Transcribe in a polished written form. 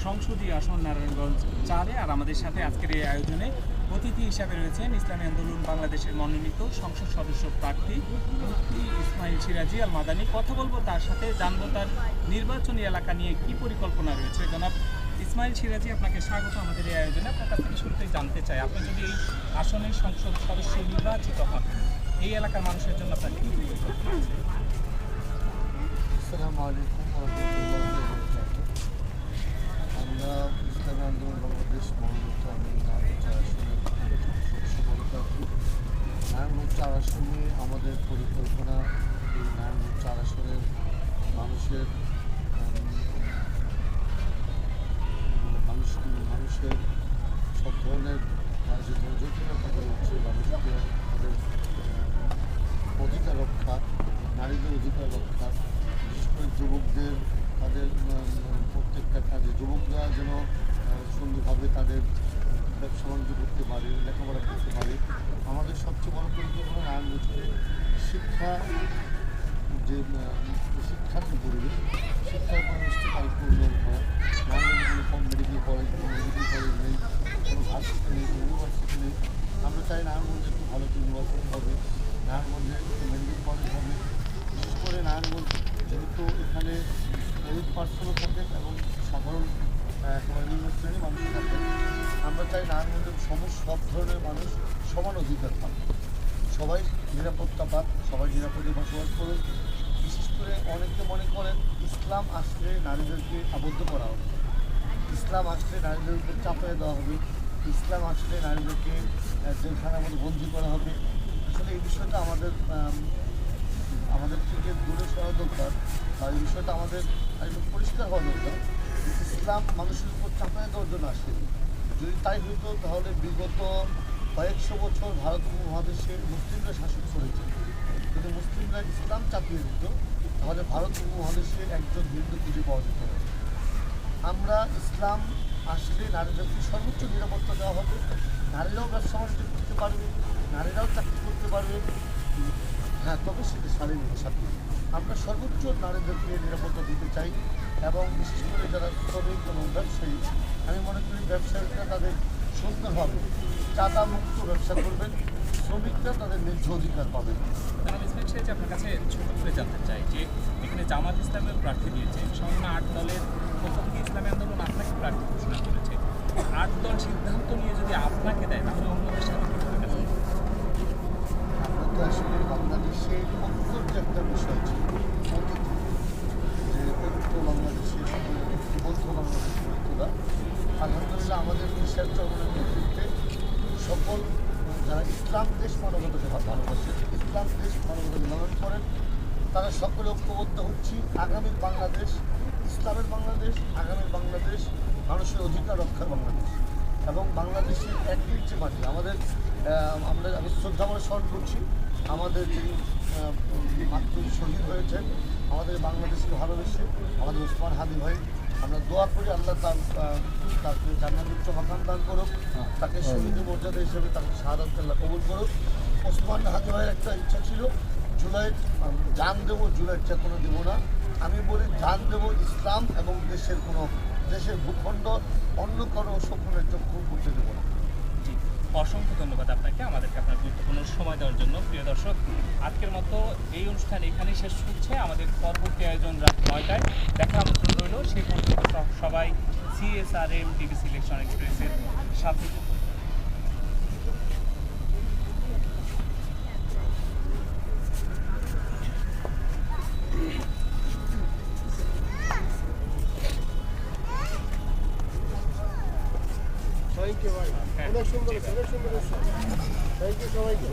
সংসদীয় আসন নারায়ণগঞ্জ 4-এ। আর আমাদের সাথে আজকের এই আয়োজনে অতিথি হিসাবে রয়েছেন ইসলামী আন্দোলন বাংলাদেশের মনোনীত সংসদ সদস্য প্রার্থী মুফতি ইসমাইল সিরাজি আল মাদানী। কথা বলবো তার সাথে, জানবো তার নির্বাচনী এলাকা নিয়ে কি পরিকল্পনা রয়েছে। জনাব ইসমাইল সিরাজি, আপনাকে স্বাগত আমাদের এই আয়োজনে। আপনার কাছ থেকে শুরুতেই জানতে চাই, আপনি যদি এই আসনের সংসদ সদস্য নির্বাচিত হন, এই এলাকার মানুষের জন্য আপনার কী পরিকল্পনা আছে? আসসালামু আলাইকুম আমরা ইসলামী আন্দোলন বাংলাদেশ মনোনীত আমি নারায়ণগঞ্জ 4 আসনে আমাদের পরিকল্পনা এই নারায়ণগঞ্জ 4 আসনের মানুষের সব ধরনের যে জটিলতা থাকে হচ্ছে মানুষকে তাদের অধিকার রক্ষা, নারীদের অধিকার রক্ষা, বিশেষ করে যুবকদের তাদের প্রত্যেকটা কাজে যুবকরা যেন সুন্দরভাবে তাদের ব্যবসা বাণিজ্য করতে পারে, লেখাপড়া করতে পারে। আমাদের সবচেয়ে বড় পরিকল্পনা নারায়ণগঞ্জকে শিক্ষার যে পরিবেশ, শিক্ষার পরিবেশকে আরেকটু উন্নয়ন করা। নারায়ণগঞ্জে কোনো কম মেডিকেল কলেজ নেই, কোনো ভার্সিটি নেই, কোনো ইউনিভার্সিটি নেই। আমরা চাই নারায়ণগঞ্জে একটু ভালো ইউনিভার্সিটি হবে, নারায়ণগঞ্জে একটু মেডিকেল কলেজ হবে। বিশেষ করে নারায়ণগঞ্জ যেহেতু এখানে 8% থাকেন এবং সাধারণ নিম্ন শ্রেণীর মানুষ থাকেন, আমরা চাই নারায়ণগঞ্জের সব ধরনের মানুষ সমান অধিকার পান, সবাই নিরাপত্তা পান, সবাই নিরাপদে বসবাস করুন। বিশেষ করে অনেকে মনে করেন ইসলাম আসলে নারীদেরকে আবদ্ধ করা হবে, ইসলাম আসলে নারীদের উপর চাপিয়ে দেওয়া হবে, ইসলাম আসলে নারীদেরকে জেলখানার মধ্যে বন্দী করা হবে। আসলে এই বিষয়টা আমাদের থেকে দূরে সরা দরকার, আর এই বিষয়টা আমাদের একদম পরিষ্কার হওয়া দরকার। ইসলাম মানুষের উপর চাপিয়ে দেওয়ার জন্য আসেনি। যদি তাই হতো তাহলে বিগত কয়েকশো বছর ভারত উপমহাদেশে মুসলিমরা শাসন করেছে। যদি মুসলিমরা ইসলাম চাপিয়ে দিত তাহলে ভারত উপমহাদেশে একজন হিন্দু খুঁজে পাওয়া যেত না। আমরা ইসলাম আসলে নারীদেরকে সর্বোচ্চ নিরাপত্তা দেওয়া হবে, নারীরাও ব্যবসা বাণিজ্য করতে পারবে, নারীরাও চাকরি করতে পারবে। হ্যাঁ, তবে সেটা শারীরিক সাথে আমরা সর্বোচ্চ নারীদেরকে নিরাপত্তা দিতে চাই। এবং বিশেষ করে যারা শ্রমিক এবং ব্যবসায়ী, আমি মনে করি ব্যবসায়ীরা তাদের সুন্দরভাবে চাঁদা মুক্ত ব্যবসা করবেন, শ্রমিকরা তাদের ন্যায্য অধিকার পাবেন। ইসমাইল সিরাজি, আপনার কাছে ছোট করে জানতে চাই যে এখানে জামাত ইসলামের প্রার্থী দিয়েছে, সামান্য 8 দলের প্রথম থেকে ইসলামী আন্দোলন আপনাকে প্রার্থী ঘোষণা করেছে। 8 দল সিদ্ধান্ত নিয়ে যদি আপনাকে দেয় তাহলে অন্যদের সাথে কী করে গেছে? আমরা তো আসলে বাংলাদেশের ঐক্যর যে একটা বিষয় ছিল, যে ঐক্য বাংলাদেশের ঐক্যবদ্ধ বাংলাদেশের ঐক্যটা, আলহামদুলিল্লাহ আমাদের দেশের চরমের নেতৃত্বে সকল যারা ইসলাম দেশ মানবতাকে ভালোবাসে, ইসলাম দেশ মানবতাকে লালন করেন, তারা সকলে ঐক্যবদ্ধ হচ্ছি। আগামীর বাংলাদেশ ইসলামের বাংলাদেশ, আগামীর বাংলাদেশ মানুষের অধিকার রক্ষার বাংলাদেশ। এবং বাংলাদেশের একদিন যে মাটি আমি শ্রদ্ধাভরে স্মরণ করছি আমাদের যিনি মাতৃ শহীদ হয়েছেন আমাদের বাংলাদেশকে ভালোবেসে, আমাদের ওসমান হাদি ভাই। আমরা দোয়া করি আল্লাহ তাকে জান্নাতুল উচ্চ মাকাম দান করুক, তাকে শহীদের মর্যাদা হিসেবে তাকে শাহাদাত আল্লাহ কবুল করুক। ওসমান হাদি ভাইয়ের একটা ইচ্ছা ছিল, জুলাই জান দেবো, জুলাইয়ের চেতনা দেবো না। আমি বলি জান দেবো ইসলাম এবং দেশের ভূখণ্ড অন্য কোনো স্বপ্নের চক্ষু করতে দেবো না। জি, অসংখ্য ধন্যবাদ আপনাকে আমাদেরকে আপনার গুরুত্বপূর্ণ সময় দেওয়ার জন্য। প্রিয় দর্শক, আজকের মতো এই অনুষ্ঠান এখানেই শেষ হচ্ছে। আমাদের পরবর্তী আয়োজন রাত 9টায় দেখা আমন্ত্রণ রইল। সেই পর্যন্ত সবাই CSRM টিভি সিলেকশন এক্সপ্রেসের সাথে। থ্যাংক ইউ ভাই, অনেক সুন্দর, অনেক সুন্দর। থ্যাংক ইউ সবাইকে।